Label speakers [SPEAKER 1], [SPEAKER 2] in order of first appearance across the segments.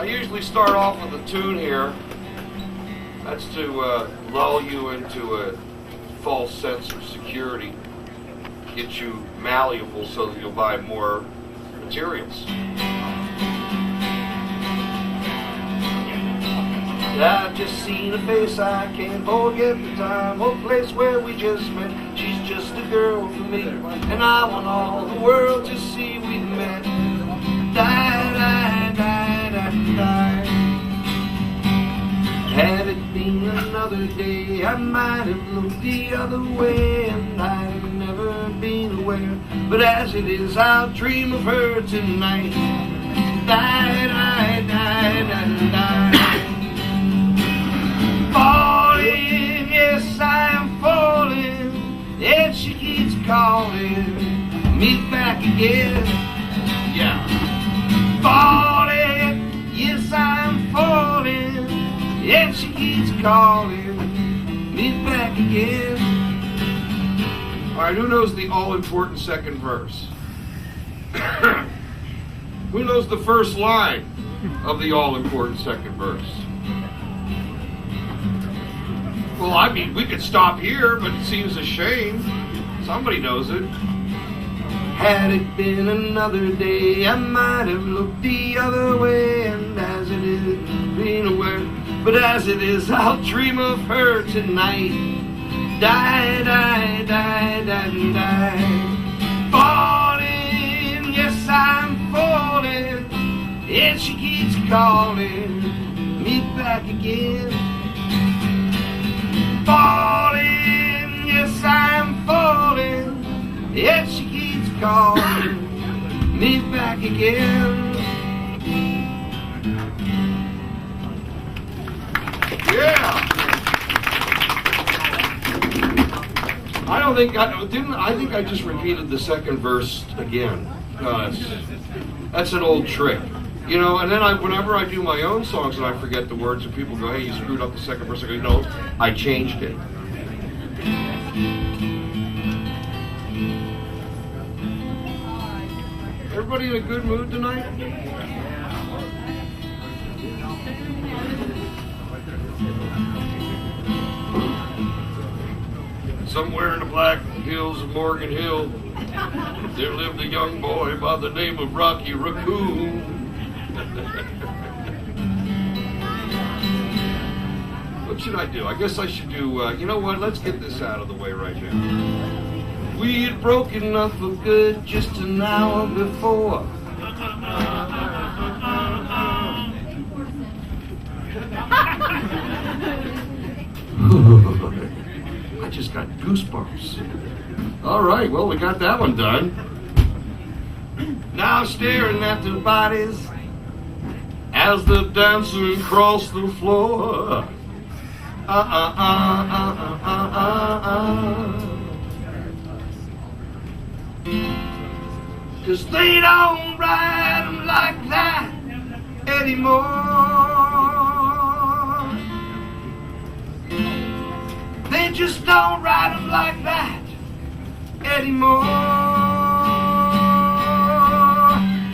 [SPEAKER 1] I usually start off with a tune here. That's to lull you into a false sense of security, get you malleable so that you'll buy more materials. I've just seen a face, I can't forget the time or place where we just met. She's just a girl for me, and I want all the world to see we met. Die, die, die, die, die. Had it been another day, I might have looked the other way, and I'd have never been aware. But as it is, I'll dream of her tonight. Die, die, die, die, die. Falling, yes, I am falling, and she keeps calling me back again. Yeah. Falling, yes, I am falling, and she keeps calling me back again. All right, who knows the all-important second verse? Who knows the first line of the all-important second verse? Well, I mean, we could stop here, but it seems a shame. Somebody knows it. Had it been another day, I might have looked the other way, and as it is, being aware. But as it is, I'll dream of her tonight. Die, die, die, die, die. Falling, yes, I'm falling, and she keeps calling me back again. Falling, yes, I'm falling, and she keeps calling me back again. Yeah. I think I just repeated the second verse again. That's an old trick. You know, and then whenever I do my own songs and I forget the words and people go, hey, you screwed up the second verse, I go, no, I changed it. Everybody in a good mood tonight? Somewhere in the Black Hills of Morgan Hill, there lived a young boy by the name of Rocky Raccoon. What should I do? I guess I should do, you know what, let's get this out of the way right now. We had broken up for good just an hour before. I just got goosebumps. All right, well, we got that one done. Now staring at the bodies as they're dancing across the floor. Cause they don't ride them like that anymore. They just don't ride them like that anymore.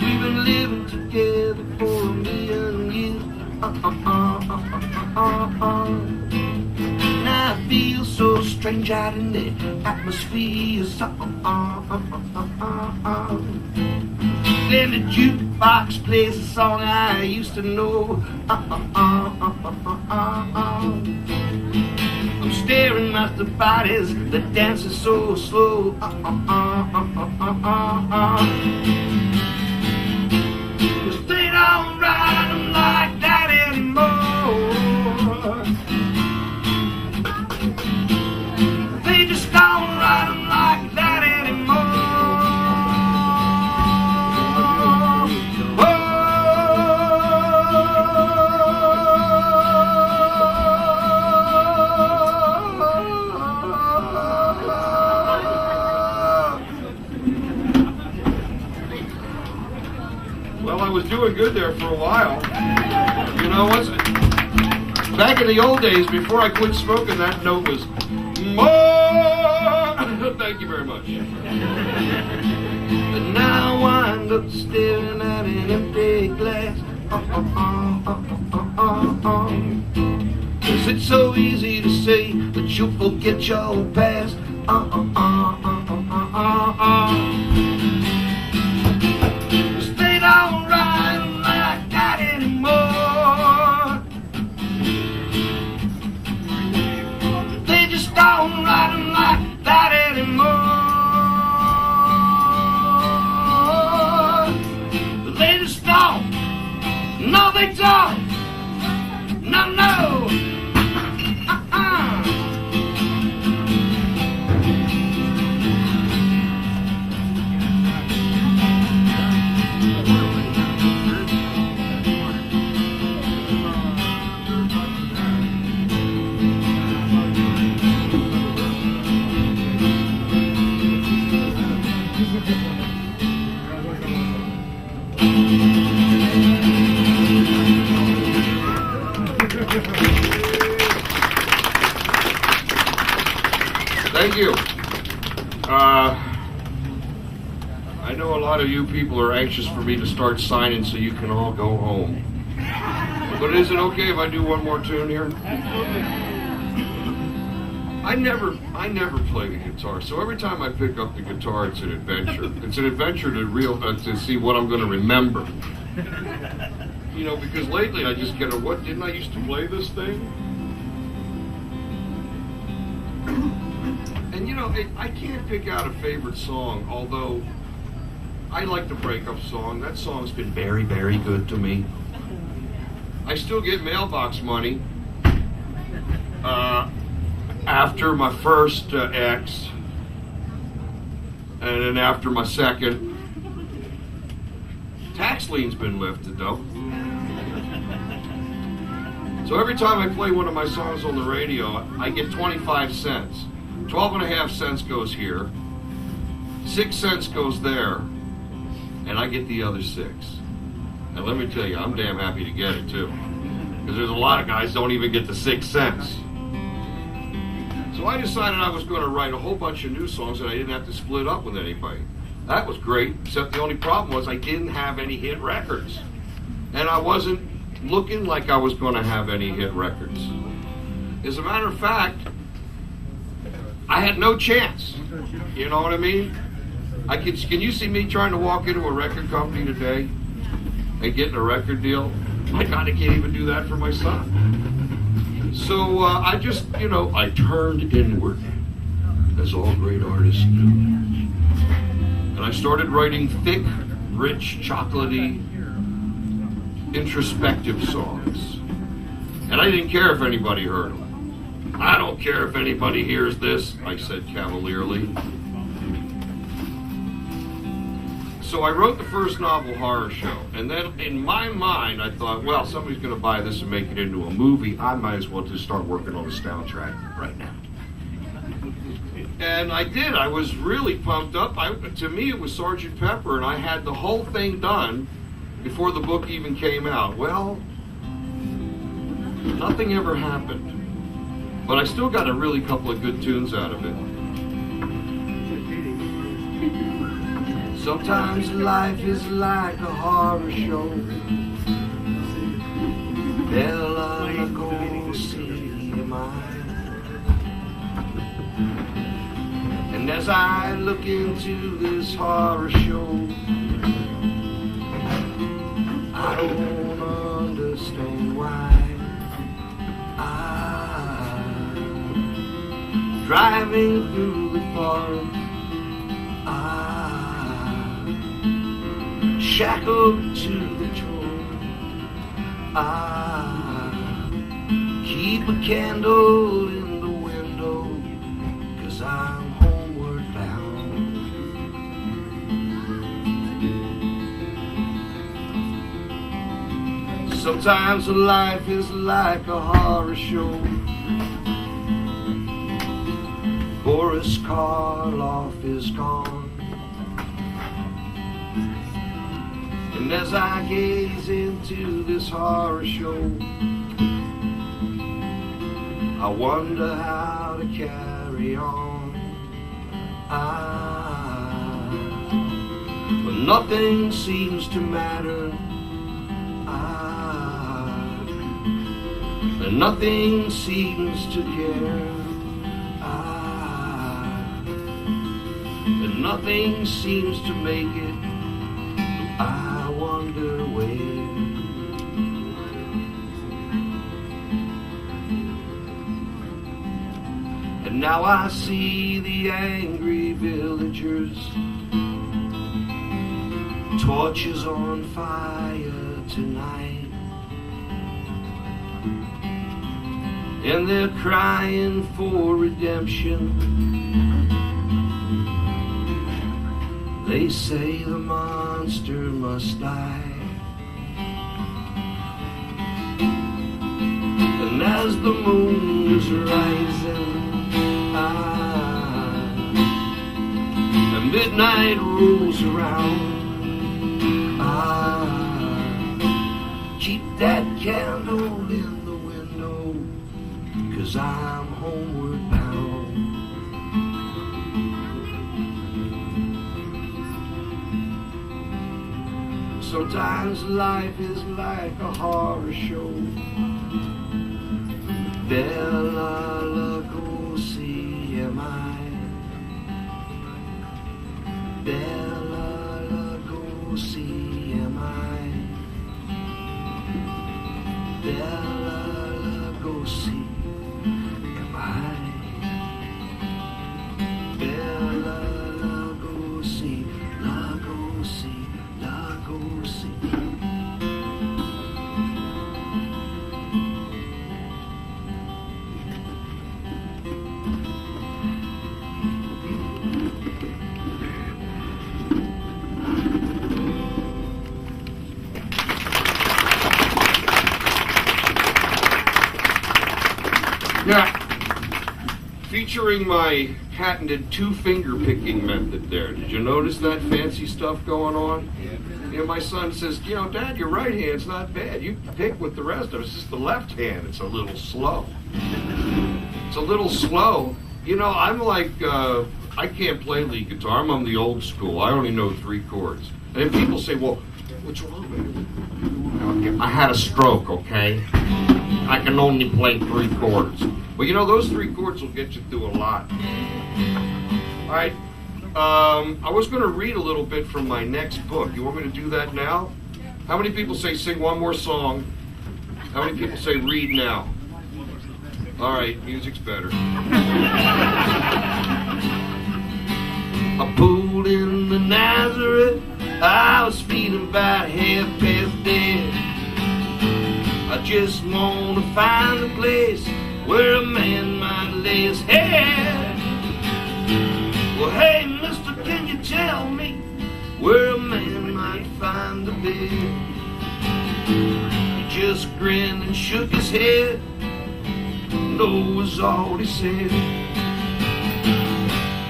[SPEAKER 1] We've been living together for a million years. Now I feel so strange out in the atmosphere. Then the jukebox plays a song I used to know. I'm staring at the bodies that dancing so slow. Cause they don't ride them like that anymore. They just don't ride them like that anymore. Well, I was doing good there for a while. You know, back in the old days, before I quit smoking, that note was more. Thank you very much. And now I wind up staring at an empty glass, 'Cause it's so easy to say that you'll forget your past. 'Cause they don't ride like that anymore. They just don't ride like that anymore. They just don't. No, they don't. No, no. Thank you. I know a lot of you people are anxious for me to start signing so you can all go home. But is it okay if I do one more tune here? I never play the guitar, so every time I pick up the guitar, it's an adventure. It's an adventure to see what I'm going to remember. You know, because lately I just get what didn't I used to play this thing? And you know, I can't pick out a favorite song, although I like the breakup song. That song's been very, very good to me. I still get mailbox money after my first ex, and then after my second. Tax lien's been lifted, though. So every time I play one of my songs on the radio, I get 25 cents. 12.5 cents goes here, 6 cents goes there, and I get the other 6. And let me tell you, I'm damn happy to get it too, because there's a lot of guys don't even get the 6 cents. So I decided I was going to write a whole bunch of new songs that I didn't have to split up with anybody. That was great, except the only problem was I didn't have any hit records, and I wasn't looking like I was going to have any hit records. As a matter of fact, I had no chance. You know what I mean? Can you see me trying to walk into a record company today and getting a record deal? I kind of can't even do that for my son. So I just, I turned inward, as all great artists do. And I started writing thick, rich, chocolatey, introspective songs. And I didn't care if anybody heard them. I don't care if anybody hears this, I said cavalierly. So I wrote the first novel, Horror Show, and then in my mind I thought, well, somebody's going to buy this and make it into a movie. I might as well just start working on the soundtrack right now. And I did. I was really pumped up. To me, it was Sgt. Pepper, and I had the whole thing done before the book even came out. Well, nothing ever happened. But I still got a really couple of good tunes out of it. Sometimes life is like a horror show. Bella Lugosi am I. And as I look into this horror show, I don't understand why I'm driving through the forest, shackled to the door. Keep a candle in the window, 'cause I'm homeward bound. Sometimes life is like a horror show. Boris Karloff is gone. And as I gaze into this horror show, I wonder how to carry on. But nothing seems to matter. And nothing seems to care. And nothing seems to make it. I wonder where. And now I see the angry villagers, torches on fire tonight. And they're crying for redemption. They say the monster must die. And as the moon is rising, and midnight rolls around, keep that candle in the window, 'cause I'm homeward bound. Sometimes life is like a horror show. Bella Lugosi am I. Bella Lugosi am I. Bella Lugosi am I. Bella Lugosi, Lugosi, Lugosi. Yeah, featuring my patented two-finger picking method there. Did you notice that fancy stuff going on? Yeah, my son says, you know, Dad, your right hand's not bad. You pick with the rest of us. It's just the left hand. It's a little slow. It's a little slow. You know, I'm like, I can't play lead guitar. I'm on the old school. I only know 3 chords. And then people say, well, what's wrong with you? I had a stroke, okay? I can only play 3 chords. Well, you know, those 3 chords will get you through a lot. All right. I was going to read a little bit from my next book. You want me to do that now? How many people say sing one more song? How many people say read now? All right, music's better. I pulled in the Nazareth. I was feeling about half past dead. I just want to find a place where a man might lay his head. Well, hey, mister, can you tell me where a man might find a bed? He just grinned and shook his head. No was all he said.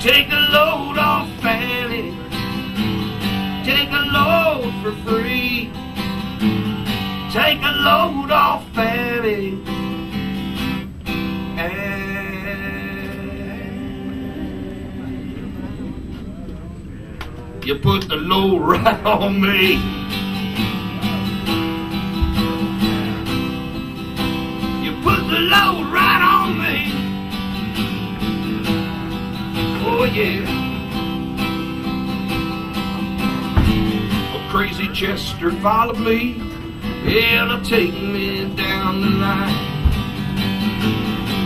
[SPEAKER 1] Take a load off Fanny. Take a load for free. Take a load off Fanny. You put the load right on me. You put the load right on me. Oh yeah. A crazy Chester followed me. It'll take me down the line.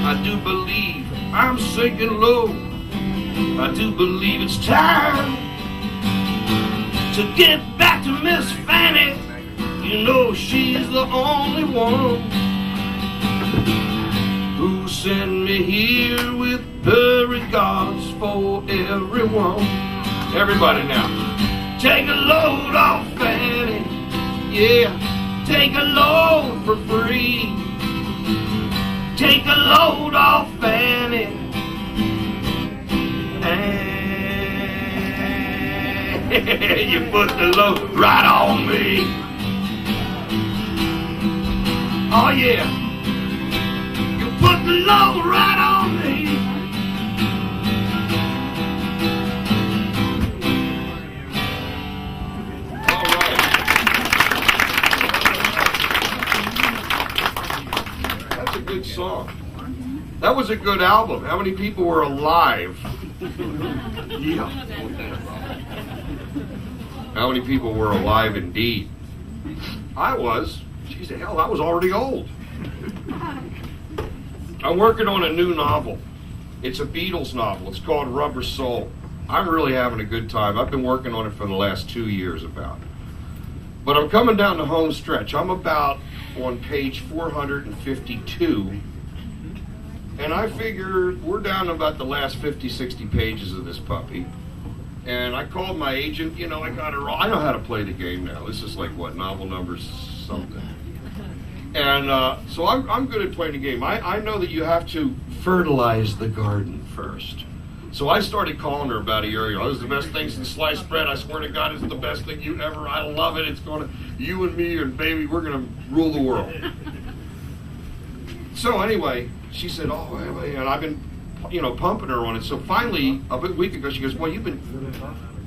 [SPEAKER 1] I do believe I'm sinking low. I do believe it's time to get back to Miss Fanny. You know she's the only one who sent me here with her regards for everyone. Everybody now. Take a load off Fanny. Yeah. Take a load for free. Take a load off Fanny. And you put the load right on me. Oh yeah. You put the load right on me. All right. song. That was a good album. How many people were alive? Yeah. How many people were alive indeed? I was. Geez, the hell, I was already old. I'm working on a new novel. It's a Beatles novel. It's called Rubber Soul. I'm really having a good time. I've been working on it for the last 2 years about it. But I'm coming down the home stretch. I'm about on page 452. And I figure we're down to about the last 50, 60 pages of this puppy. And I called my agent. You know, I got it wrong. I know how to play the game now. This is like, what, novel number something. And so I'm good at playing the game. I know that you have to fertilize the garden first. So I started calling her about a year ago. This is the best thing since sliced bread. I swear to God, it's the best thing you ever. I love it. It's going to, you and me and baby, we're going to rule the world. So anyway, she said, oh, and I've been, pumping her on it. So finally, a week ago, she goes, well, you've been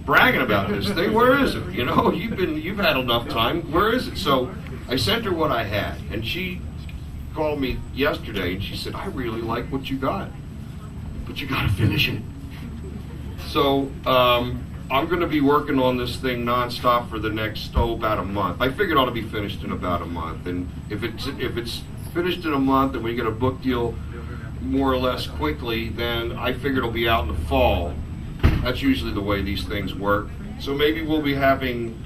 [SPEAKER 1] bragging about this thing. Where is it? You've had enough time. Where is it? So I sent her what I had, and she called me yesterday, and she said, I really like what you got, but you got to finish it. So I'm going to be working on this thing nonstop for the next, about a month. I figured it ought to be finished in about a month, and if it's finished in a month and we get a book deal more or less quickly, then I figure it'll be out in the fall. That's usually the way these things work. So maybe we'll be having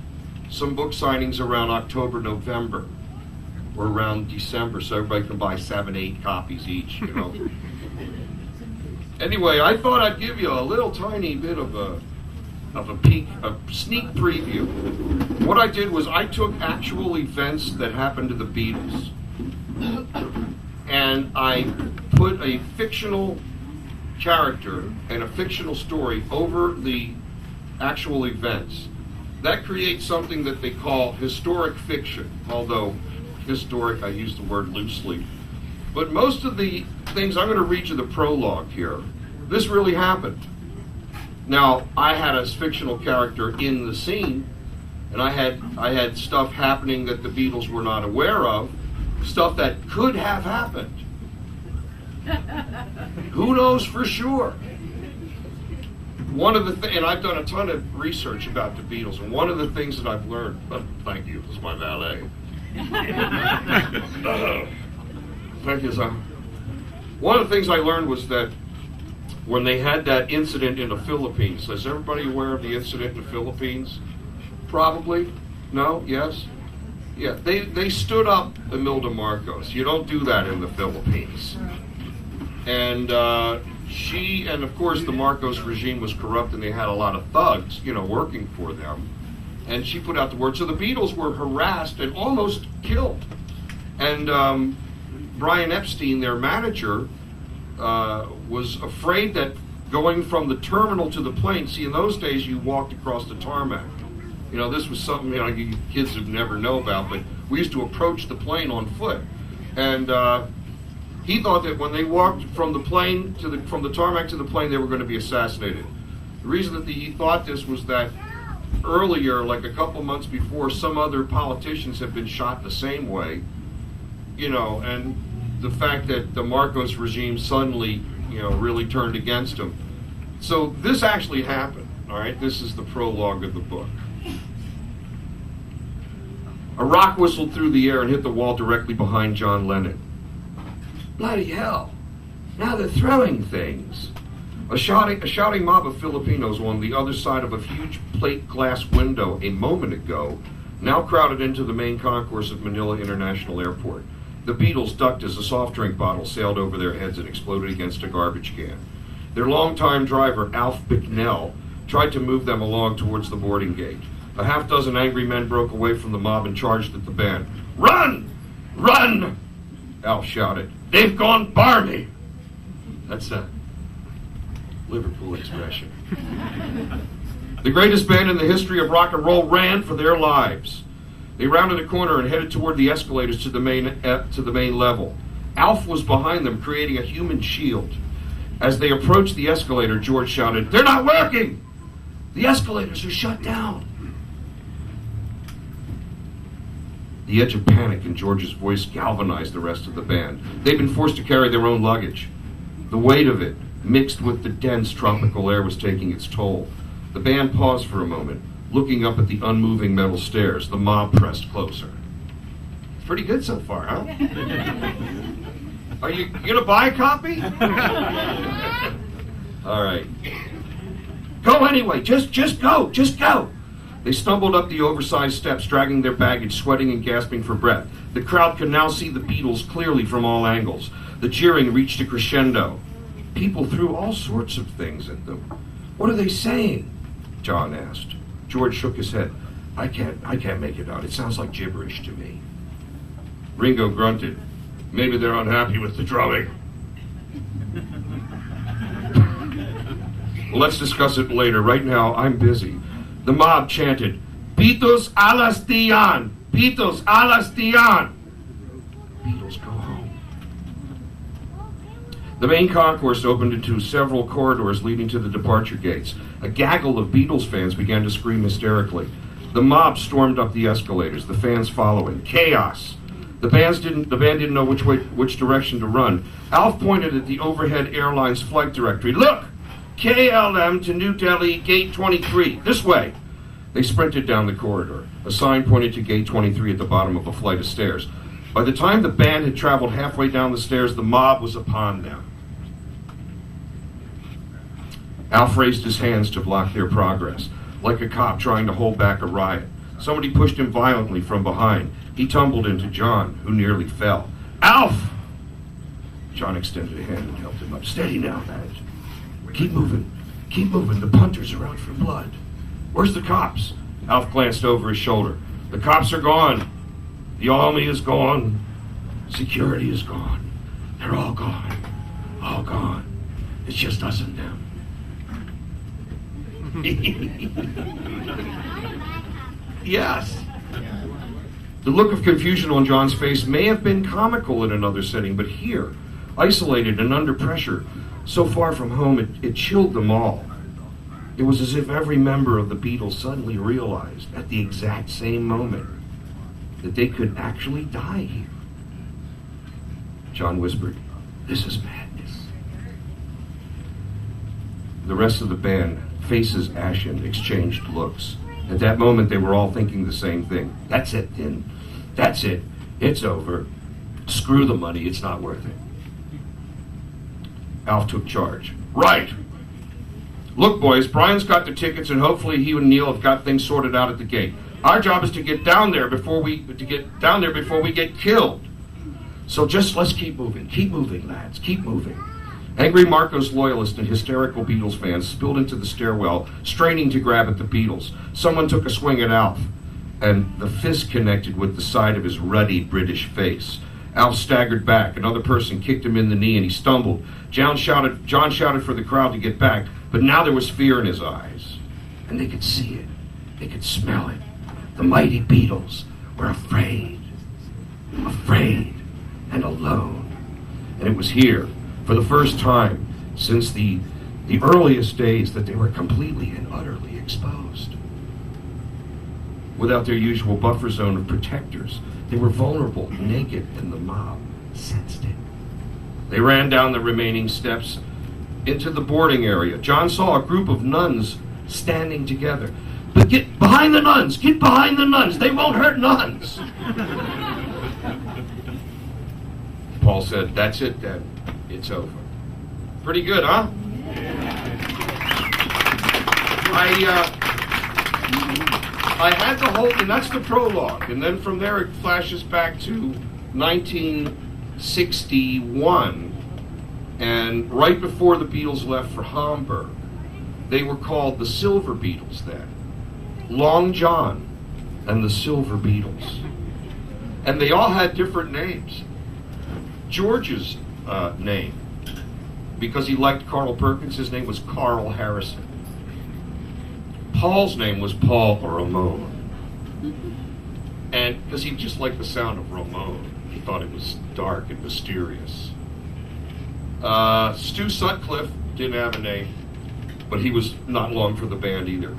[SPEAKER 1] some book signings around October, November, or around December, so everybody can buy 7, 8 copies each, Anyway, I thought I'd give you a little tiny bit of a peek, a sneak preview. What I did was I took actual events that happened to the Beatles, and I put a fictional character and a fictional story over the actual events. That creates something that they call historic fiction, although historic, I use the word loosely. But most of the things, I'm going to read you the prologue here. This really happened. Now, I had a fictional character in the scene, and I had stuff happening that the Beatles were not aware of, stuff that could have happened. Who knows for sure? One of the and I've done a ton of research about the Beatles, and one of the things that I've learned, thank you, this is my valet. Thank you, sir. One of the things I learned was that when they had that incident in the Philippines, is everybody aware of the incident in the Philippines? Probably? No? Yes? Yeah, they stood up Imelda Marcos. You don't do that in the Philippines. And she, and of course the Marcos regime was corrupt, and they had a lot of thugs, working for them. And she put out the word. So the Beatles were harassed and almost killed. And Brian Epstein, their manager, was afraid that going from the terminal to the plane, see, in those days you walked across the tarmac. This was something you kids would never know about, but we used to approach the plane on foot. And he thought that when they walked from the plane from the tarmac to the plane, they were going to be assassinated. The reason that he thought this was that earlier, like a couple months before, some other politicians had been shot the same way, and the fact that the Marcos regime suddenly, really turned against him. So this actually happened, all right? This is the prologue of the book. A rock whistled through the air and hit the wall directly behind John Lennon. Bloody hell, now they're throwing things. A shouting mob of Filipinos on the other side of a huge plate glass window a moment ago now crowded into the main concourse of Manila International Airport. The Beatles ducked as a soft drink bottle sailed over their heads and exploded against a garbage can. Their longtime driver, Alf Bicknell, tried to move them along towards the boarding gate. A half-dozen angry men broke away from the mob and charged at the band. Run! Run! Alf shouted. They've gone barmy! That's a Liverpool expression. The greatest band in the history of rock and roll ran for their lives. They rounded a corner and headed toward the escalators to the main level. Alf was behind them, creating a human shield. As they approached the escalator, George shouted, "They're not working! The escalators are shut down!" The edge of panic in George's voice galvanized the rest of the band. They'd been forced to carry their own luggage. The weight of it, mixed with the dense tropical air, was taking its toll. The band paused for a moment, looking up at the unmoving metal stairs. The mob pressed closer. Pretty good so far, huh? Are you gonna buy a copy? All right. Go anyway. Just go. Just go. They stumbled up the oversized steps, dragging their baggage, sweating and gasping for breath. The crowd could now see the Beatles clearly from all angles. The jeering reached a crescendo. People threw all sorts of things at them. What are they saying? John asked. George shook his head. I can't make it out. It sounds like gibberish to me. Ringo grunted. Maybe they're unhappy with the drumming. Well, let's discuss it later. Right now, I'm busy. The mob chanted, Beatles alas Dion! Beatles alas Dion! Beatles go home. The main concourse opened into several corridors leading to the departure gates. A gaggle of Beatles fans began to scream hysterically. The mob stormed up the escalators, the fans following. Chaos. The band didn't know which direction to run. Alf pointed at the overhead airline's flight directory. Look! KLM to New Delhi, gate 23. This way. They sprinted down the corridor. A sign pointed to gate 23 at the bottom of a flight of stairs. By the time the band had traveled halfway down the stairs, the mob was upon them. Alf raised his hands to block their progress, like a cop trying to hold back a riot. Somebody pushed him violently from behind. He tumbled into John, who nearly fell. Alf! John extended a hand and helped him up. Steady now, lad. Keep moving. Keep moving. The punters are out for blood. Where's the cops? Alf glanced over his shoulder. The cops are gone. The army is gone. Security is gone. They're all gone. All gone. It's just us and them. Yes. The look of confusion on John's face may have been comical in another setting, but here, isolated and under pressure, so far from home, it chilled them all. It was as if every member of the Beatles suddenly realized at the exact same moment that they could actually die here. John whispered, "This is madness." The rest of the band, faces ashen, exchanged looks. At that moment, they were all thinking the same thing. That's it, then. That's it. It's over. Screw the money. It's not worth it. Alf took charge. Right. Look, boys, Brian's got the tickets, and hopefully he and Neil have got things sorted out at the gate. Our job is to get down there before we get killed. So just let's keep moving. Keep moving, lads. Keep moving. Angry Marcos loyalists and hysterical Beatles fans spilled into the stairwell, straining to grab at the Beatles. Someone took a swing at Alf, and the fist connected with the side of his ruddy British face. Alf staggered back. Another person kicked him in the knee, and he stumbled. John shouted for the crowd to get back, but now there was fear in his eyes. And they could see it. They could smell it. The mighty Beatles were afraid. Afraid and alone. And it was here, for the first time since the earliest days, that they were completely and utterly exposed. Without their usual buffer zone of protectors, they were vulnerable, naked, and the mob sensed it. They ran down the remaining steps into the boarding area. John saw a group of nuns standing together. But get behind the nuns! Get behind the nuns! They won't hurt nuns! Paul said, "That's it then. It's over." Pretty good, huh? I had the whole, and that's the prologue, and then from there it flashes back to 1961, and right before the Beatles left for Hamburg. They were called the Silver Beatles then. Long John and the Silver Beatles. And they all had different names. George's name, because he liked Carl Perkins, his name was Carl Harrison. Paul's name was Paul Ramon. And because he just liked the sound of Ramon, he thought it was dark and mysterious. Stu Sutcliffe didn't have a name, but he was not long for the band either.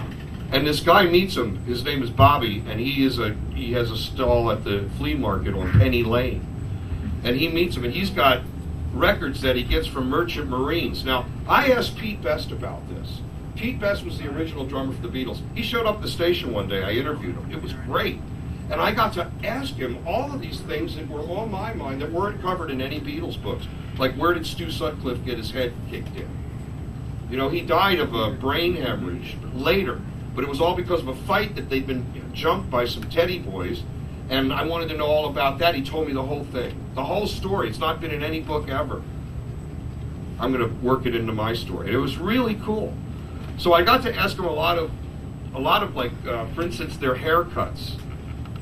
[SPEAKER 1] And this guy meets him. His name is Bobby, and he has a stall at the flea market on Penny Lane. And he meets him, and he's got records that he gets from Merchant Marines. Now, I asked Pete Best about this. Pete Best was the original drummer for the Beatles. He showed up at the station one day. I interviewed him. It was great. And I got to ask him all of these things that were on my mind that weren't covered in any Beatles books. Like, where did Stu Sutcliffe get his head kicked in? You know, he died of a brain hemorrhage later, but it was all because of a fight that they'd been jumped by some teddy boys, and I wanted to know all about that. He told me the whole thing, the whole story. It's not been in any book ever. I'm going to work it into my story. And it was really cool. So I got to ask him a lot of like, for instance, their haircuts.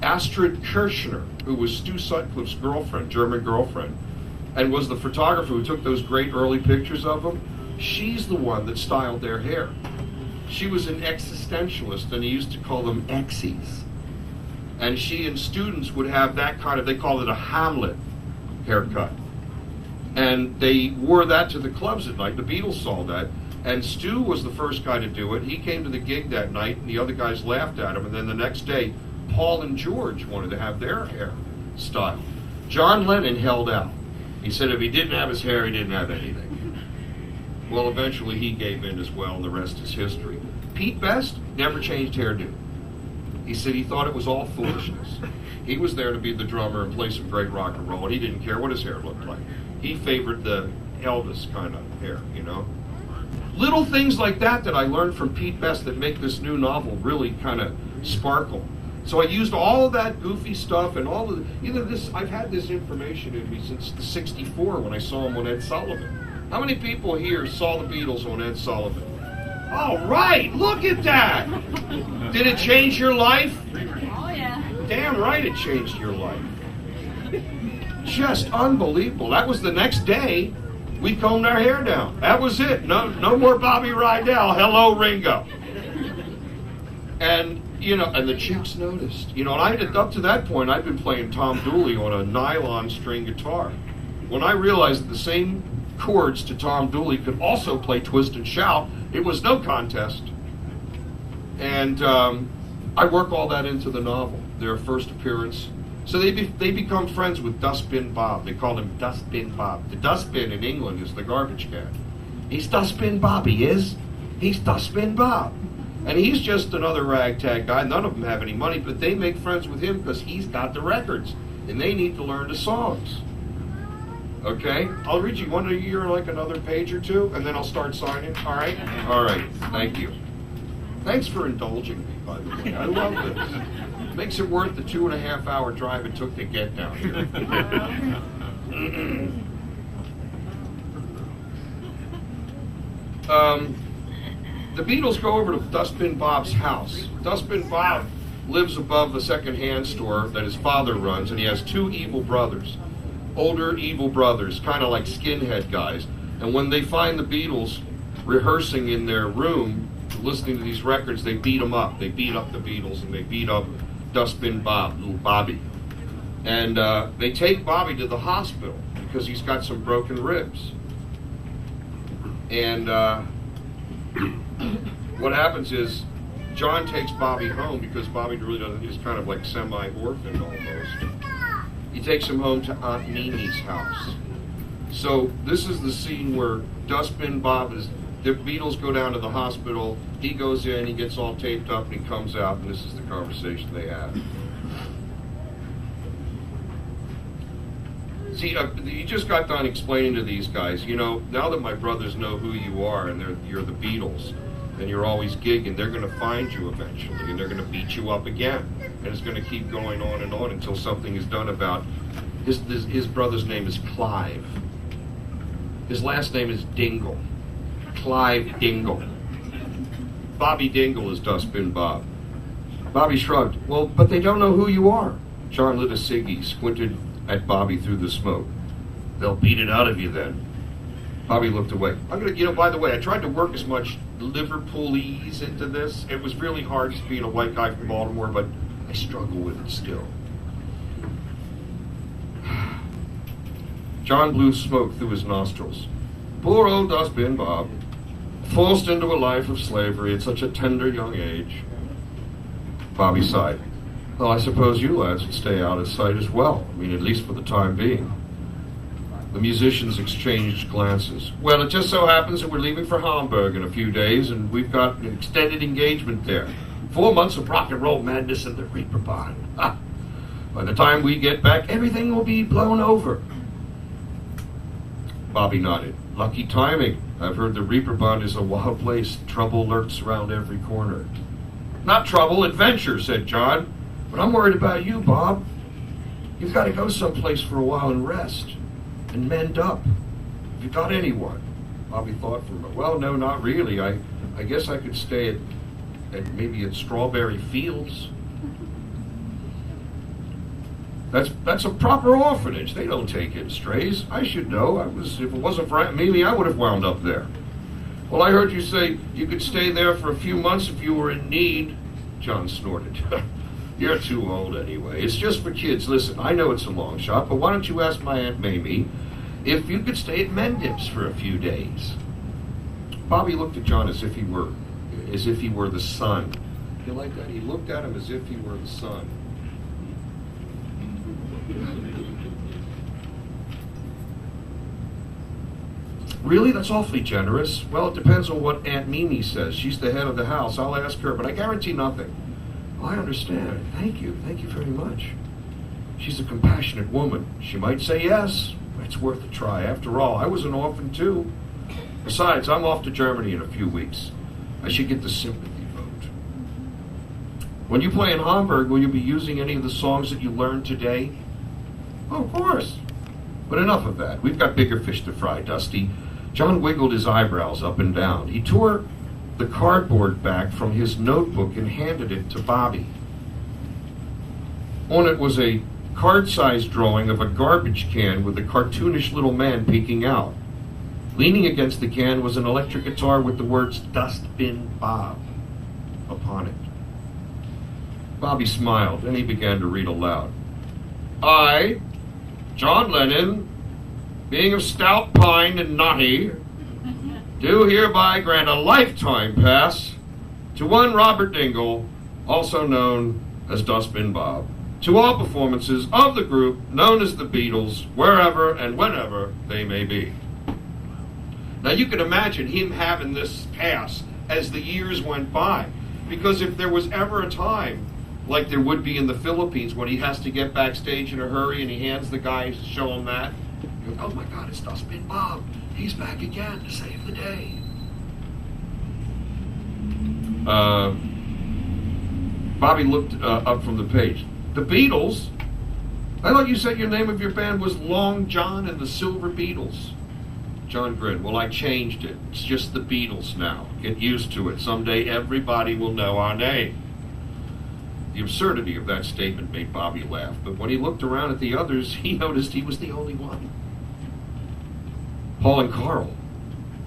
[SPEAKER 1] Astrid Kirchner, who was Stu Sutcliffe's girlfriend, German girlfriend, and was the photographer who took those great early pictures of them, she's the one that styled their hair. She was an existentialist, and he used to call them Exies. And she and students would have that kind of, they call it a Hamlet haircut. And they wore that to the clubs at night. The Beatles saw that. And Stu was the first guy to do it. He came to the gig that night, and the other guys laughed at him. And then the next day, Paul and George wanted to have their hair styled. John Lennon held out. He said if he didn't have his hair, he didn't have anything. Well, eventually he gave in as well, and the rest is history. Pete Best never changed hairdo. He said he thought it was all foolishness. He was there to be the drummer and play some great rock and roll, and he didn't care what his hair looked like. He favored the Elvis kind of hair, you know? Little things like that I learned from Pete Best that make this new novel really kind of sparkle. So I used all of that goofy stuff and all of this. I've had this information in me since '64 when I saw him on Ed Sullivan. How many people here saw the Beatles on Ed Sullivan? All right, look at that. Did it change your life?
[SPEAKER 2] Oh, yeah.
[SPEAKER 1] Damn right it changed your life. Just unbelievable. That was the next day we combed our hair down. That was it. No more Bobby Rydell. Hello, Ringo. And, you know, and the chicks noticed. You know, and up to that point, I'd been playing Tom Dooley on a nylon string guitar. When I realized that the same chords to Tom Dooley could also play Twist and Shout, it was no contest. And I work all that into the novel, their first appearance. So they become friends with Dustbin Bob. They call him Dustbin Bob. The dustbin in England is the garbage can. He's Dustbin Bob, he is. He's Dustbin Bob. And he's just another ragtag guy. None of them have any money, but they make friends with him because he's got the records. And they need to learn the songs. Okay? I'll read you one a year, like another page or two, and then I'll start signing. All right? All right. Thank you. Thanks for indulging me, by the way. I love this. Makes it worth the 2.5-hour drive it took to get down here. The Beatles go over to Dustbin Bob's house. Dustbin Bob lives above the second-hand store that his father runs, and he has two evil brothers. Older evil brothers, kind of like skinhead guys. And when they find the Beatles rehearsing in their room, listening to these records, they beat them up. They beat up the Beatles, and they beat up Dustbin Bob, little Bobby. And they take Bobby to the hospital because he's got some broken ribs. And what happens is John takes Bobby home because Bobby really doesn't, he's kind of like semi-orphaned almost. He takes him home to Aunt Mimi's house. So this is the scene where Dustbin Bob the Beatles go down to the hospital, he goes in, he gets all taped up, and he comes out, and this is the conversation they have. See, he just got done explaining to these guys, you know, now that my brothers know who you are, and you're the Beatles, and you're always gigging, they're going to find you eventually, and they're going to beat you up again. And it's going to keep going on and on until something is done about his brother's name is Clive. His last name is Dingle. Clive Dingle. Bobby Dingle is Dustbin Bob. Bobby shrugged. Well, but they don't know who you are. John lit a ciggy, squinted at Bobby through the smoke. They'll beat it out of you then. Bobby looked away. By the way, I tried to work as much Liverpoolese into this. It was really hard just being a white guy from Baltimore, but I struggle with it still. John blew smoke through his nostrils. Poor old Dustbin Bob, forced into a life of slavery at such a tender young age. Bobby sighed. Well, I suppose you lads would stay out of sight as well. I mean, at least for the time being. The musicians exchanged glances. Well, it just so happens that we're leaving for Hamburg in a few days, and we've got an extended engagement there. 4 months of rock and roll madness in the Reeperbahn. By the time we get back, everything will be blown over. Bobby nodded. Lucky timing. I've heard the Reeperbahn is a wild place. Trouble lurks around every corner. Not trouble, adventure, said John. But I'm worried about you, Bob. You've got to go someplace for a while and rest. And mend up. Have you got anyone? Bobby thought for a moment. Well, no, not really. I guess I could stay at maybe at Strawberry Fields. That's a proper orphanage. They don't take in strays. I should know. If it wasn't for Aunt Mimi, I would have wound up there. Well, I heard you say you could stay there for a few months if you were in need. John snorted. You're too old anyway. It's just for kids. Listen, I know it's a long shot, but why don't you ask my Aunt Mamie if you could stay at Mendip's for a few days? Bobby looked at John as if he were the sun. You like that? He looked at him as if he were the sun. Really? That's awfully generous. Well, it depends on what Aunt Mimi says. She's the head of the house. I'll ask her, but I guarantee nothing. Oh, I understand. Thank you. Thank you very much. She's a compassionate woman. She might say yes. It's worth a try. After all, I was an orphan too. Besides, I'm off to Germany in a few weeks. I should get the sympathy vote. When you play in Hamburg, will you be using any of the songs that you learned today? Oh, of course. But enough of that. We've got bigger fish to fry, Dusty. John wiggled his eyebrows up and down. He tore the cardboard back from his notebook and handed it to Bobby. On it was a card-sized drawing of a garbage can with a cartoonish little man peeking out. Leaning against the can was an electric guitar with the words Dustbin Bob upon it. Bobby smiled, and he began to read aloud. I, John Lennon, being of stout pine and knotty, do hereby grant a lifetime pass to one Robert Dingle, also known as Dustbin Bob, to all performances of the group known as the Beatles, wherever and whenever they may be. Now you can imagine him having this pass as the years went by, because if there was ever a time, like there would be in the Philippines when he has to get backstage in a hurry and he hands the guy to show him that, he goes, oh my God, it's Dustbin Bob. He's back again to save the day. Bobby looked up from the page. The Beatles? I thought you said your name of your band was Long John and the Silver Beatles. John grinned. Well, I changed it. It's just the Beatles now. Get used to it. Someday everybody will know our name. The absurdity of that statement made Bobby laugh, but when he looked around at the others, he noticed he was the only one. Paul and Carl.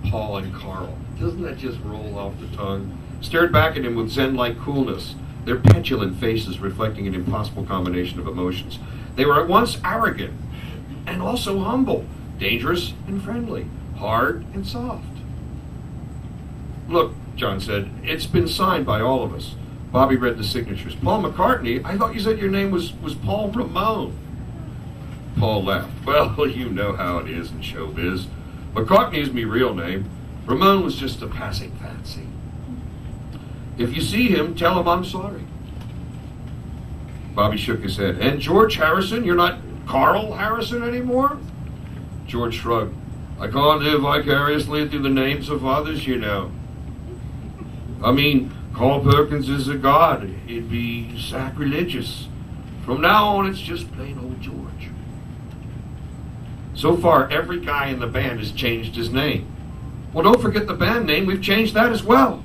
[SPEAKER 1] Paul and Carl. Doesn't that just roll off the tongue? Stared back at him with zen-like coolness, their petulant faces reflecting an impossible combination of emotions. They were at once arrogant and also humble, dangerous and friendly, hard and soft. Look, John said, it's been signed by all of us. Bobby read the signatures. Paul McCartney? I thought you said your name was Paul Ramone. Paul laughed. Well, you know how it is in showbiz. McCartney is me real name. Ramone was just a passing fancy. If you see him, tell him I'm sorry. Bobby shook his head. And George Harrison? You're not Carl Harrison anymore? George shrugged. I can't live vicariously through the names of others, you know. I mean, Carl Perkins is a god. It'd be sacrilegious. From now on, it's just plain old George. So far, every guy in the band has changed his name. Well, don't forget the band name. We've changed that as well.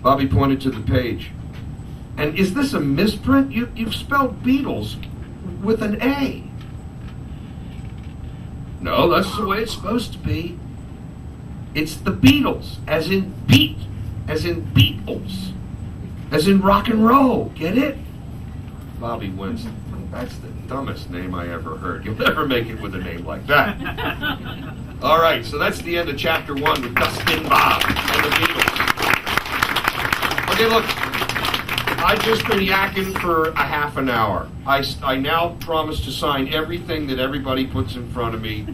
[SPEAKER 1] Bobby pointed to the page. And is this a misprint? You've spelled Beatles with an A. No, that's the way it's supposed to be. It's the Beatles, as in beat, as in Beatles, as in rock and roll. Get it? Bobby winced. That's the dumbest name I ever heard. You'll never make it with a name like that. All right, so that's the end of chapter 1 with Dustbin Bob and the Beatles. Okay, look. I've just been yakking for a half an hour. I now promise to sign everything that everybody puts in front of me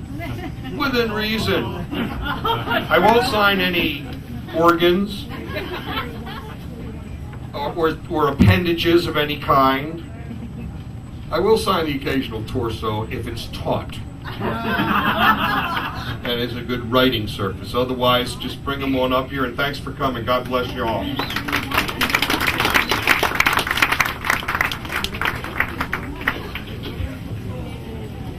[SPEAKER 1] within reason. I won't sign any organs or appendages of any kind. I will sign the occasional torso if it's taut. And it's a good writing surface. Otherwise, just bring them on up here, and thanks for coming. God bless you all.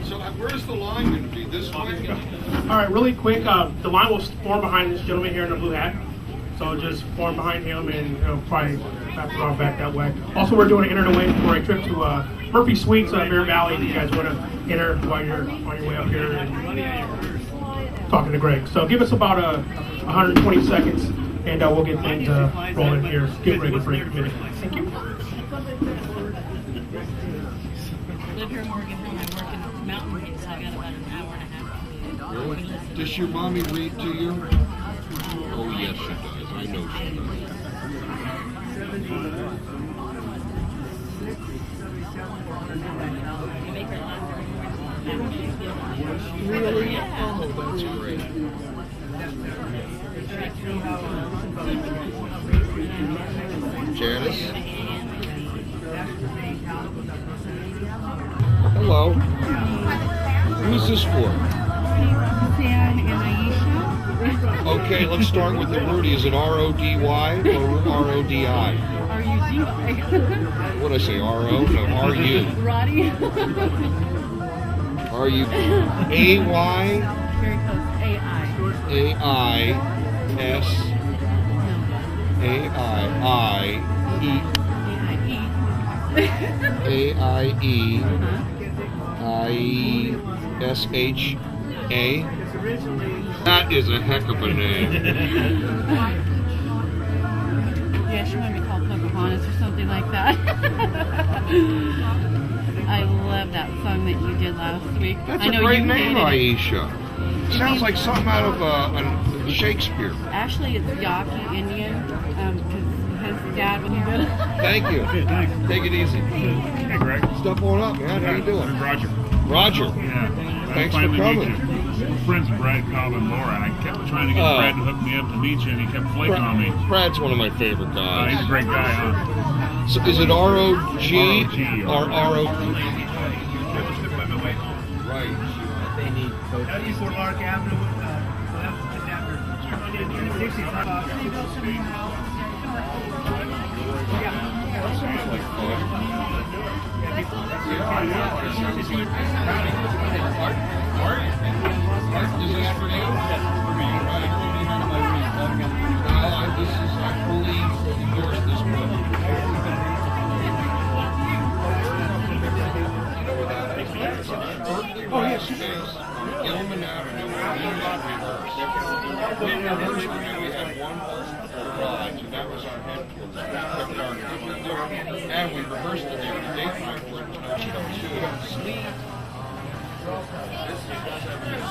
[SPEAKER 1] So where's the line going to be? This way?
[SPEAKER 2] All right, really quick, the line will form behind this gentleman here in the blue hat. So just form behind him and probably have to go back that way. Also, we're doing an enter the way for a trip to Murphy Suites, Bear Valley. If you guys want to enter while you're on your way up here and talking to Greg. So give us about 120 seconds, and we'll get things rolling here. Get ready for a minute. Thank you.
[SPEAKER 3] Live here in Morgantown. I work in Mountain View, so I got about an hour and a half.
[SPEAKER 1] Really? Does your mommy read to you? Oh, yes, she does. I know she does. Really?
[SPEAKER 3] Yeah.
[SPEAKER 1] Oh, that's great. Janice? Hello. Who's this for?
[SPEAKER 3] Sam and Aisha.
[SPEAKER 1] Okay, let's start with the Rudy. Is it R-O-D-Y or R-O-D-I?
[SPEAKER 3] R-U-D-Y.
[SPEAKER 1] What did I say, R-O? No, R-U.
[SPEAKER 3] Roddy.
[SPEAKER 1] R-U. A-Y?
[SPEAKER 3] Very close. A-I.
[SPEAKER 1] A-I-S. A-I-I-E. A-I-E. I-E-S-H-A. That is a heck of a name.
[SPEAKER 3] Yeah, she might be called Pocahontas or something like that. I love that song that you did last week.
[SPEAKER 1] That's
[SPEAKER 3] I know
[SPEAKER 1] a great
[SPEAKER 3] you
[SPEAKER 1] name,
[SPEAKER 3] hated it.
[SPEAKER 1] Aisha. Sounds like something out of Shakespeare.
[SPEAKER 3] Actually, it's Yaqui Indian, because his dad, when he did it.
[SPEAKER 1] Thank you.
[SPEAKER 4] Hey, thanks.
[SPEAKER 1] Take it easy.
[SPEAKER 4] Hey, Greg.
[SPEAKER 1] Step on up, man. How you doing?
[SPEAKER 4] Roger.
[SPEAKER 1] Roger.
[SPEAKER 4] Yeah.
[SPEAKER 1] Thanks for
[SPEAKER 4] Finally
[SPEAKER 1] coming.
[SPEAKER 4] meet you. We're friends with Brad Cobb and Laura, and I kept trying to get Brad to hook me up to meet you, and he kept flaking on me.
[SPEAKER 1] Brad's one of my favorite guys.
[SPEAKER 4] He's a great guy, huh?
[SPEAKER 1] So is it R-O-G or R-O? Right.
[SPEAKER 5] They need coach. For Lark Avenue,
[SPEAKER 1] That sounds like fun. Art, is this for you? For me, right? I fully endorse this book. Oh, yes. Gilman Avenue, we reversed. We had one ride, so that was our headquarters. And we reversed it there. The daytime was 1902. This is 76.